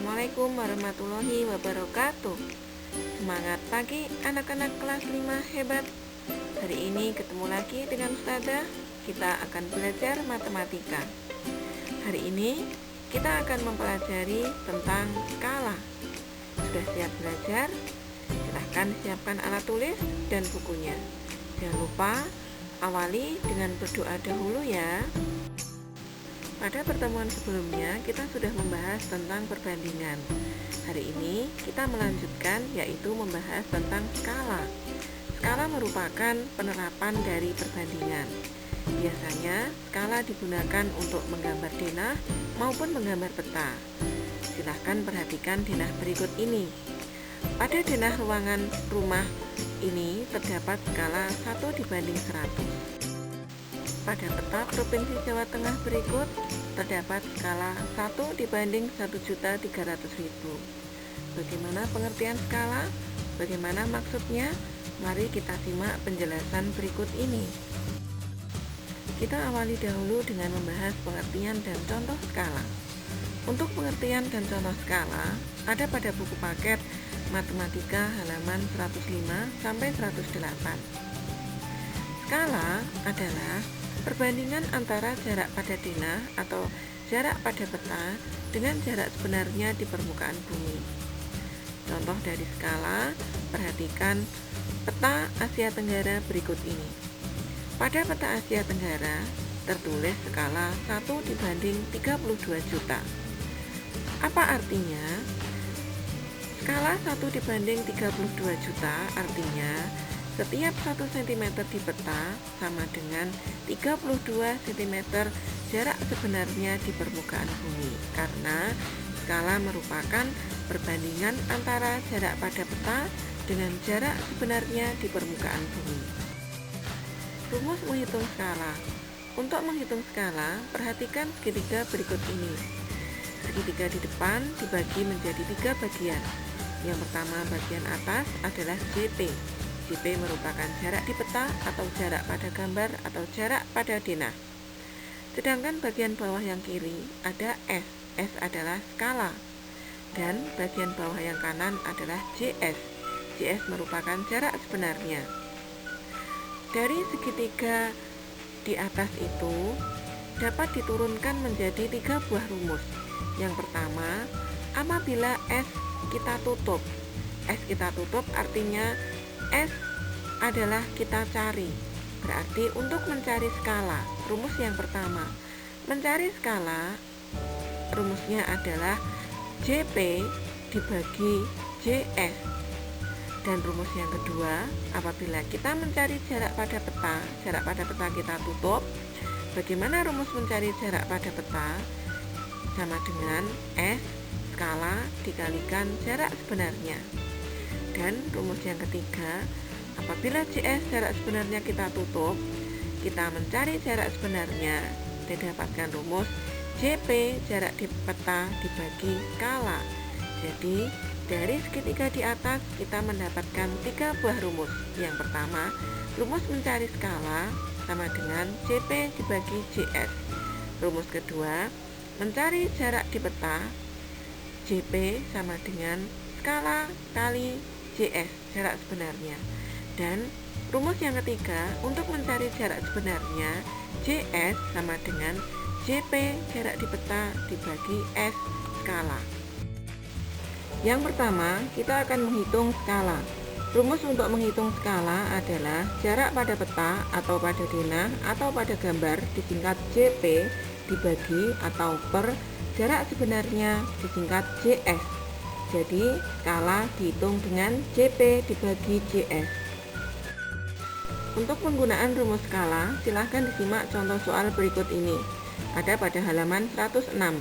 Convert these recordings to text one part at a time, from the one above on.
Assalamualaikum warahmatullahi wabarakatuh. Semangat pagi anak-anak kelas 5 hebat. Hari ini ketemu lagi dengan Ustazah. Kita akan belajar matematika. Hari ini kita akan mempelajari tentang skala. Sudah siap belajar? Silahkan siapkan alat tulis dan bukunya. Jangan lupa awali dengan berdoa dahulu ya. Pada pertemuan sebelumnya kita sudah membahas tentang perbandingan. Hari ini kita melanjutkan, yaitu membahas tentang skala. Skala merupakan penerapan dari perbandingan. Biasanya skala digunakan untuk menggambar denah maupun menggambar peta. Silahkan perhatikan denah berikut ini. Pada denah ruangan rumah ini terdapat skala 1:100. Pada peta Provinsi Jawa Tengah berikut terdapat skala 1:1.300.000. Bagaimana pengertian skala? Bagaimana maksudnya? Mari kita simak penjelasan berikut ini. Kita awali dahulu dengan membahas pengertian dan contoh skala. Untuk pengertian dan contoh skala ada pada buku paket Matematika halaman 105-108. Skala adalah perbandingan antara jarak pada denah atau jarak pada peta dengan jarak sebenarnya di permukaan bumi. Contoh dari skala, perhatikan peta Asia Tenggara berikut ini. Pada peta Asia Tenggara tertulis skala 1:32 juta. Apa artinya? Skala 1:32 juta artinya setiap 1 cm di peta sama dengan 32 cm jarak sebenarnya di permukaan bumi, karena skala merupakan perbandingan antara jarak pada peta dengan jarak sebenarnya di permukaan bumi. Rumus menghitung skala. Untuk menghitung skala, perhatikan segitiga berikut ini. Segitiga di depan dibagi menjadi 3 bagian. Yang pertama, bagian atas adalah JP. JP merupakan jarak di peta atau jarak pada gambar atau jarak pada denah. Sedangkan bagian bawah yang kiri ada S. S adalah skala. Dan bagian bawah yang kanan adalah JS. JS merupakan jarak sebenarnya. Dari segitiga di atas itu dapat diturunkan menjadi 3 buah rumus. Yang pertama, apabila S kita tutup. S kita tutup artinya S adalah kita cari. Berarti untuk mencari skala, rumus yang pertama, mencari skala, rumusnya adalah JP dibagi JS. Dan rumus yang kedua, apabila kita mencari jarak pada peta, jarak pada peta kita tutup. Bagaimana rumus mencari jarak pada peta? Sama dengan S skala dikalikan jarak sebenarnya. Dan rumus yang ketiga, apabila JS jarak sebenarnya kita tutup, kita mencari jarak sebenarnya, didapatkan rumus JP jarak di peta dibagi skala. Jadi dari segitiga di atas kita mendapatkan 3 buah rumus. Yang pertama, rumus mencari skala sama dengan JP dibagi JS. Rumus kedua, mencari jarak di peta, JP sama dengan skala kali JS, jarak sebenarnya. Dan rumus yang ketiga, untuk mencari jarak sebenarnya, JS sama dengan JP jarak di peta dibagi S skala. Yang pertama, kita akan menghitung skala. Rumus untuk menghitung skala adalah jarak pada peta atau pada denah atau pada gambar disingkat JP dibagi atau per jarak sebenarnya disingkat JS. Jadi skala dihitung dengan JP dibagi JS. Untuk penggunaan rumus skala, silahkan disimak contoh soal berikut ini. Ada pada halaman 106.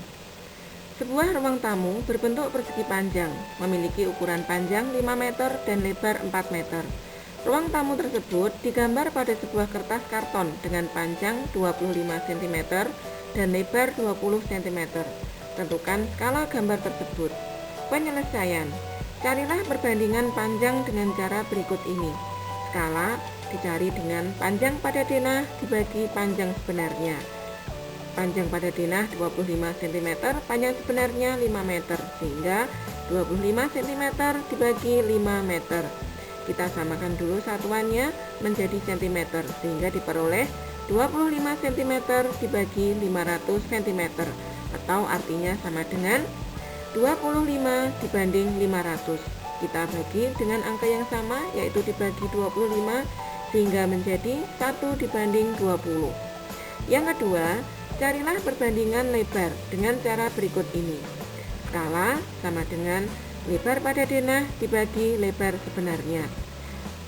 Sebuah ruang tamu berbentuk persegi panjang, memiliki ukuran panjang 5 meter dan lebar 4 meter. Ruang tamu tersebut digambar pada sebuah kertas karton dengan panjang 25 cm dan lebar 20 cm. Tentukan skala gambar tersebut. Penyelesaian. Carilah perbandingan panjang dengan cara berikut ini. Skala dicari dengan panjang pada denah dibagi panjang sebenarnya. panjang pada denah 25 cm, panjang sebenarnya 5 meter, sehingga 25 cm dibagi 5 meter. Kita samakan dulu satuannya menjadi cm, sehingga diperoleh 25 cm dibagi 500 cm, atau artinya sama dengan 25 dibanding 500. Kita bagi dengan angka yang sama, yaitu dibagi 25, sehingga menjadi 1 dibanding 20. Yang kedua, carilah perbandingan lebar dengan cara berikut ini. Skala sama dengan lebar pada denah dibagi lebar sebenarnya,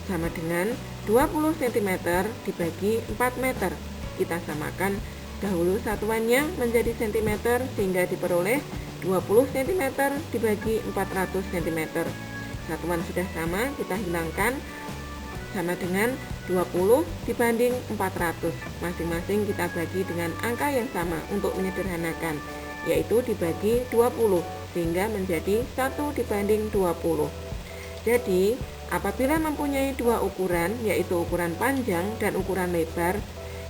sama dengan 20 cm dibagi 4 meter. Kita samakan dahulu satuannya menjadi cm, sehingga diperoleh 20 cm dibagi 400 cm. Satuan sudah sama, kita hilangkan, sama dengan 20 dibanding 400. Masing-masing kita bagi dengan angka yang sama untuk menyederhanakan, yaitu dibagi 20, sehingga menjadi 1 dibanding 20. Jadi, apabila mempunyai dua ukuran, yaitu ukuran panjang dan ukuran lebar,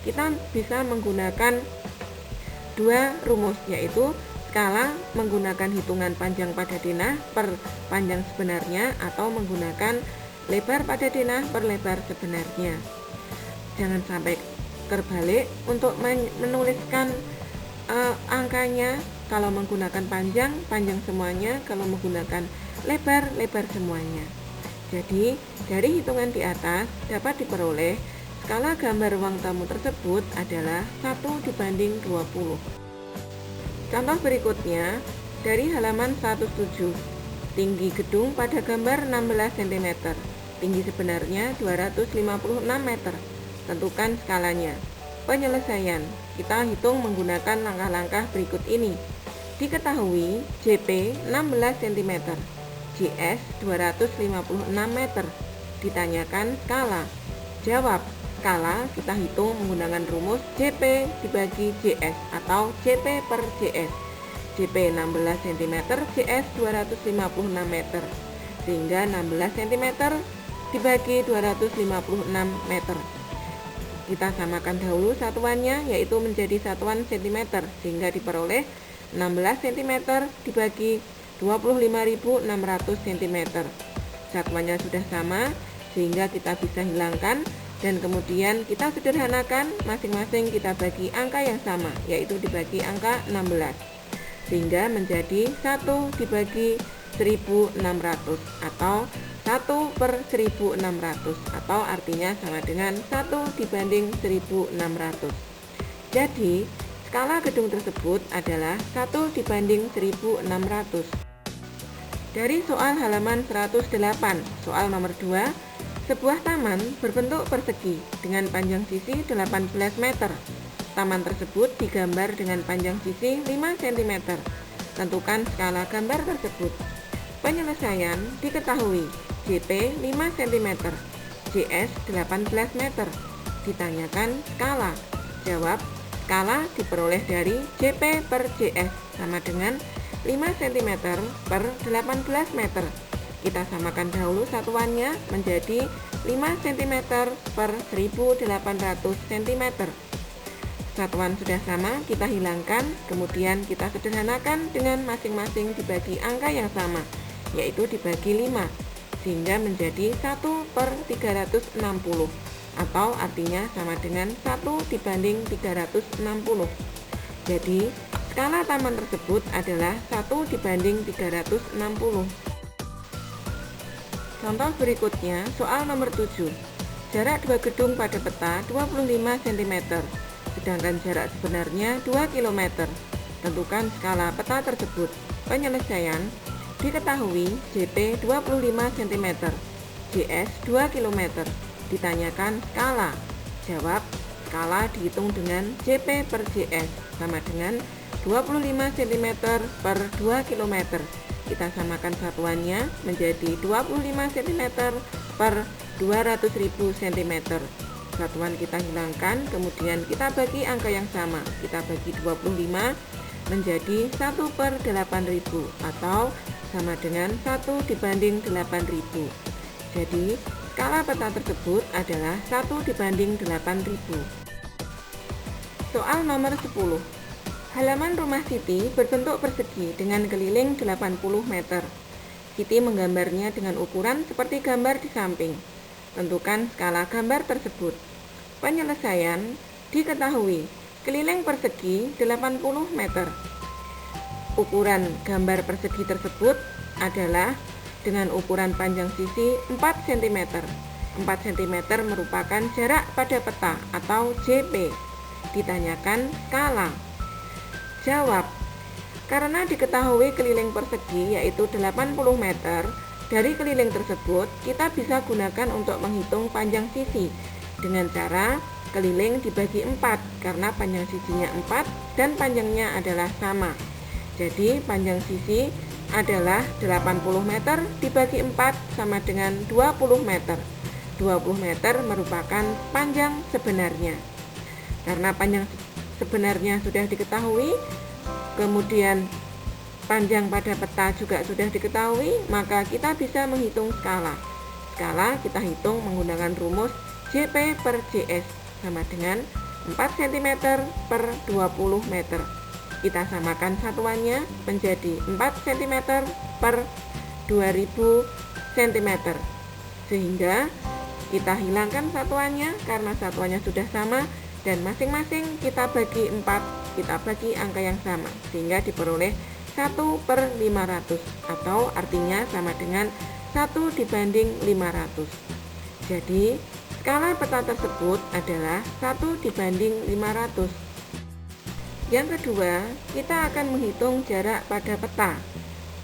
kita bisa menggunakan dua rumus, yaitu skala menggunakan hitungan panjang pada denah per panjang sebenarnya, atau menggunakan lebar pada denah per lebar sebenarnya. Jangan sampai terbalik untuk menuliskan angkanya. Kalau menggunakan panjang, panjang semuanya. Kalau menggunakan lebar, lebar semuanya. Jadi, dari hitungan di atas dapat diperoleh skala gambar ruang tamu tersebut adalah 1 dibanding 20. Contoh berikutnya dari halaman 107. Tinggi gedung pada gambar 16 cm. Tinggi sebenarnya 256 meter. Tentukan skalanya. Penyelesaian. Kita hitung menggunakan langkah-langkah berikut ini. Diketahui JP 16 cm, JS 256 meter. Ditanyakan skala. Jawab. Skala kita hitung menggunakan rumus JP dibagi JS atau JP per JS. JP 16 cm, JS 256 meter, sehingga 16 cm dibagi 256 meter. Kita samakan dahulu satuannya, yaitu menjadi satuan cm, sehingga diperoleh 16 cm dibagi 25.600 cm. Satuannya sudah sama, sehingga kita bisa hilangkan, dan kemudian kita sederhanakan, masing-masing kita bagi angka yang sama, yaitu dibagi angka 16, sehingga menjadi 1 dibagi 1600 atau 1 per 1600, atau artinya sama dengan 1 dibanding 1600. Jadi skala gedung tersebut adalah 1 dibanding 1600. Dari soal halaman 108, soal nomor 2, sebuah taman berbentuk persegi dengan panjang sisi 18 meter. Taman tersebut digambar dengan panjang sisi 5 cm. Tentukan skala gambar tersebut. Penyelesaian. Diketahui JP 5 cm, JS 18 meter. Ditanyakan skala. Jawab. Skala diperoleh dari JP per JS sama dengan 5 cm per 18 meter. Kita samakan dahulu satuannya menjadi 5 cm per 1800 cm. Satuan sudah sama, kita hilangkan, kemudian kita sederhanakan dengan masing-masing dibagi angka yang sama, yaitu dibagi 5, sehingga menjadi 1 per 360, atau artinya sama dengan 1 dibanding 360. Jadi, skala taman tersebut adalah 1 dibanding 360. Contoh berikutnya, soal nomor 7. Jarak dua gedung pada peta 25 cm, sedangkan jarak sebenarnya 2 km. Tentukan skala peta tersebut. Penyelesaian. Diketahui JP 25 cm, JS 2 km. Ditanyakan skala. Jawab. Skala dihitung dengan JP per JS sama dengan 25 cm per 2 km. Kita samakan satuannya menjadi 25 cm per 200.000 cm. Satuan kita hilangkan, kemudian kita bagi angka yang sama. Kita bagi 25 menjadi 1 per 8.000 atau sama dengan 1 dibanding 8.000. Jadi skala peta tersebut adalah 1 dibanding 8.000. Soal nomor 10. Halaman rumah Siti berbentuk persegi dengan keliling 80 meter. Siti menggambarnya dengan ukuran seperti gambar di samping. Tentukan skala gambar tersebut. Penyelesaian diketahui. Keliling persegi 80 meter. Ukuran gambar persegi tersebut adalah dengan ukuran panjang sisi 4 cm. 4 cm merupakan jarak pada peta atau JP. Ditanyakan skala. Jawab. Karena diketahui keliling persegi yaitu 80 meter, dari keliling tersebut kita bisa gunakan untuk menghitung panjang sisi dengan cara keliling dibagi 4 karena panjang sisinya 4 dan panjangnya adalah sama. Jadi panjang sisi adalah 80 meter dibagi 4 sama dengan 20 meter. 20 meter merupakan panjang sebenarnya. Karena panjang sebenarnya sudah diketahui, kemudian panjang pada peta juga sudah diketahui, maka kita bisa menghitung skala. Skala kita hitung menggunakan rumus JP per JS sama dengan 4 cm per 20 meter. Kita samakan satuannya menjadi 4 cm per 2000 cm. Sehingga kita hilangkan satuannya karena satuannya sudah sama dan masing-masing kita bagi 4, kita bagi angka yang sama sehingga diperoleh 1 per 500 atau artinya sama dengan 1 dibanding 500. Jadi skala peta tersebut adalah 1 dibanding 500. Yang kedua, kita akan menghitung jarak pada peta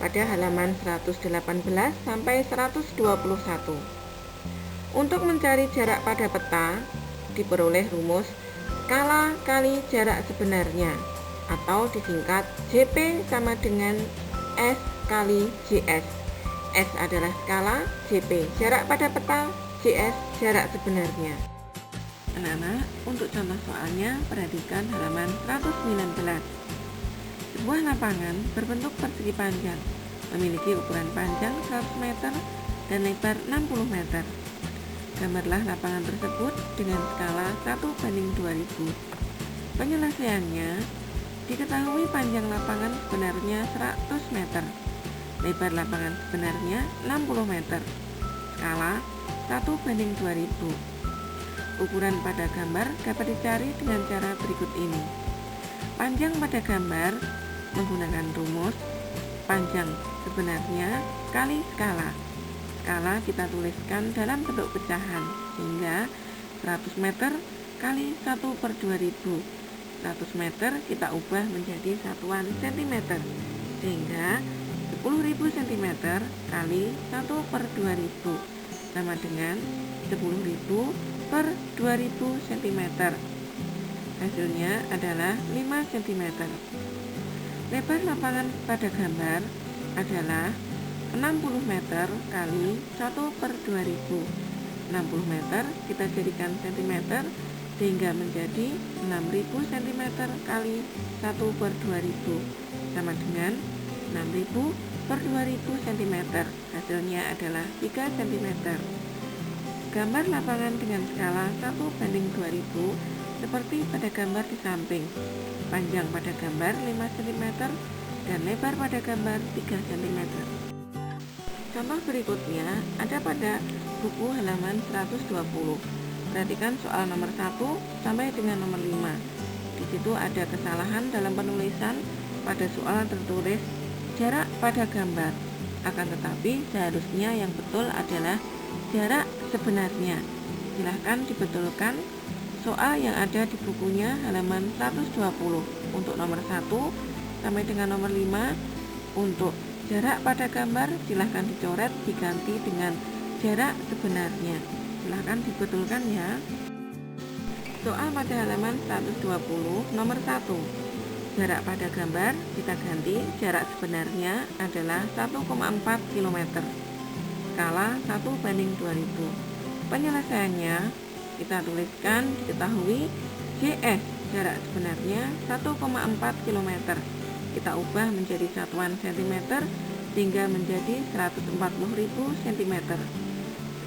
pada halaman 118 sampai 121. Untuk mencari jarak pada peta diperoleh rumus skala kali jarak sebenarnya atau disingkat JP sama dengan S kali JS. S adalah skala, JP jarak pada peta, JS jarak sebenarnya. Anak-anak, untuk contoh soalnya perhatikan halaman 119. Sebuah lapangan berbentuk persegi panjang, memiliki ukuran panjang 100 meter dan lebar 60 meter. Gambarlah lapangan tersebut dengan skala 1:2000. Penyelesaiannya, diketahui panjang lapangan sebenarnya 100 meter, lebar lapangan sebenarnya 60 meter. Skala 1:2000. Ukuran pada gambar dapat dicari dengan cara berikut ini. Panjang pada gambar menggunakan rumus panjang sebenarnya kali skala. Skala kita tuliskan dalam bentuk pecahan sehingga 100 meter kali 1/2000. 100 meter kita ubah menjadi satuan cm sehingga 10.000 cm kali 1/2000 sama dengan 10.000 per 2000 cm. Hasilnya adalah 5 cm. Lebar lapangan pada gambar adalah 60 meter kali 1/2000. 60 meter kita jadikan cm sehingga menjadi 6000 cm kali 1/2000 sama dengan 6000 per 2000 cm. Hasilnya adalah 3 cm. Gambar lapangan dengan skala 1:2000 seperti pada gambar di samping. Panjang pada gambar 5 cm dan lebar pada gambar 3 cm. Contoh berikutnya ada pada buku halaman 120. Perhatikan soal nomor 1 sampai dengan nomor 5. Di situ ada kesalahan dalam penulisan. Pada soal tertulis jarak pada gambar. Akan tetapi seharusnya yang betul adalah jarak sebenarnya. Silahkan dibetulkan soal yang ada di bukunya halaman 120. Untuk nomor 1 sampai dengan nomor 5 untuk jarak pada gambar silahkan dicoret diganti dengan jarak sebenarnya. Silahkan dibetulkan ya. Soal pada halaman 120 nomor 1. Jarak pada gambar kita ganti jarak sebenarnya adalah 1,4 km. Skala 1:2000. Penyelesaiannya kita tuliskan diketahui JS jarak sebenarnya 1,4 km. Kita ubah menjadi satuan cm sehingga menjadi 140.000 cm.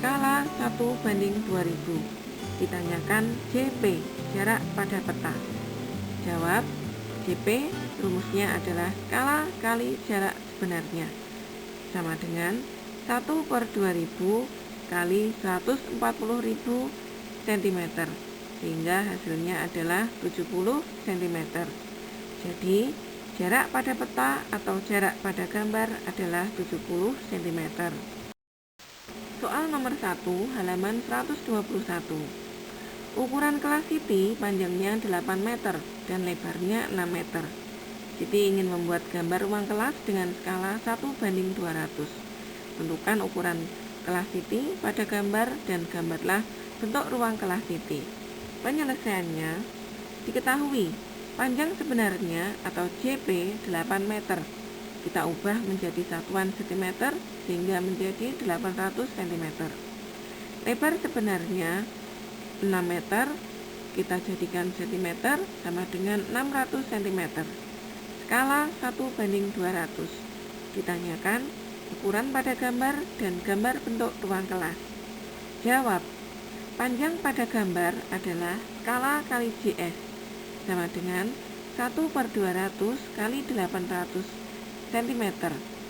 Skala 1:2000. Ditanyakan JP jarak pada peta. Jawab, JP rumusnya adalah skala kali jarak sebenarnya, sama dengan 1/2000 kali 140.000 cm, sehingga hasilnya adalah 70 cm. Jadi jarak pada peta atau jarak pada gambar adalah 70 cm. Soal nomor 1, halaman 121. Ukuran kelas Siti panjangnya 8 meter dan lebarnya 6 meter. Siti ingin membuat gambar ruang kelas dengan skala 1/200. Tentukan ukuran kelas Siti pada gambar dan gambarlah bentuk ruang kelas Siti. Penyelesaiannya, diketahui panjang sebenarnya atau JP 8 meter. Kita ubah menjadi satuan cm sehingga menjadi 800 cm. Lebar sebenarnya 6 meter, kita jadikan cm sama dengan 600 cm. Skala 1/200. Ditanyakan ukuran pada gambar dan gambar bentuk ruang kelas. Jawab, panjang pada gambar adalah skala kali JS sama dengan 1/200 kali 800 cm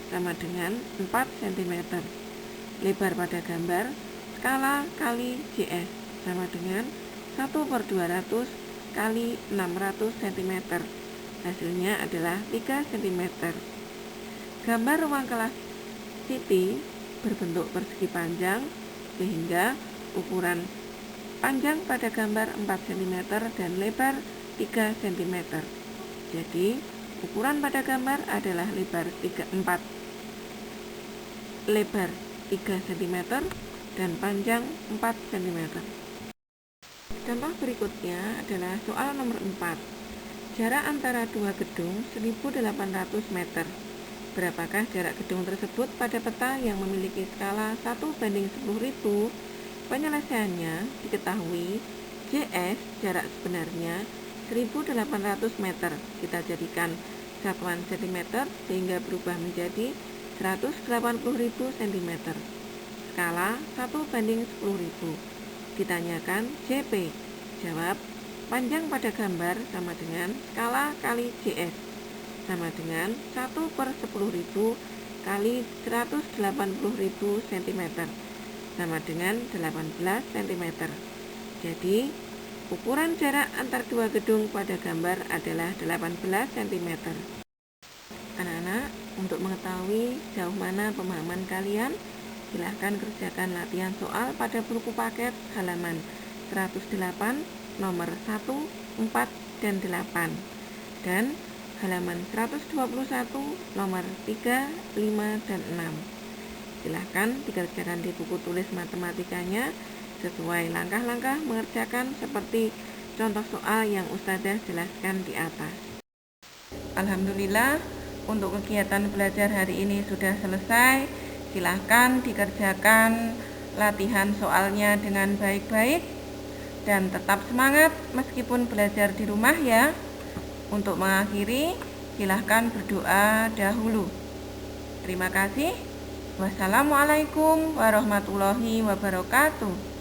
sama dengan 4 cm. Lebar pada gambar skala kali JS sama dengan 1/200 kali 600 cm. Hasilnya adalah 3 cm. Gambar ruang kelas Siti berbentuk persegi panjang, sehingga ukuran panjang pada gambar 4 cm dan lebar 3 cm. Jadi ukuran pada gambar adalah lebar 3 cm dan panjang 4 cm. Contoh berikutnya adalah soal nomor 4. Jarak antara dua gedung 1800 meter. Berapakah jarak gedung tersebut pada peta yang memiliki skala 1/10.000? Penyelesaiannya, diketahui JS jarak sebenarnya 1800 meter. Kita jadikan satuan cm sehingga berubah menjadi 180.000 cm. Skala 1/10.000. Ditanyakan JP. Jawab, panjang pada gambar sama dengan skala kali JS sama dengan 1/10.000 kali 180.000 cm sama dengan 18 cm. Jadi ukuran jarak antar dua gedung pada gambar adalah 18 cm. Anak-anak, untuk mengetahui sejauh mana pemahaman kalian, silahkan kerjakan latihan soal pada buku paket halaman 108 nomor 1, 4, dan 8 dan halaman 121 nomor 3, 5, dan 6. Silahkan dikerjakan di buku tulis matematikanya sesuai langkah-langkah mengerjakan seperti contoh soal yang Ustazah jelaskan di atas. Alhamdulillah, untuk kegiatan belajar hari ini sudah selesai. Silahkan dikerjakan latihan soalnya dengan baik-baik dan tetap semangat meskipun belajar di rumah ya. Untuk mengakhiri, silahkan berdoa dahulu. Terima kasih. Wassalamualaikum warahmatullahi wabarakatuh.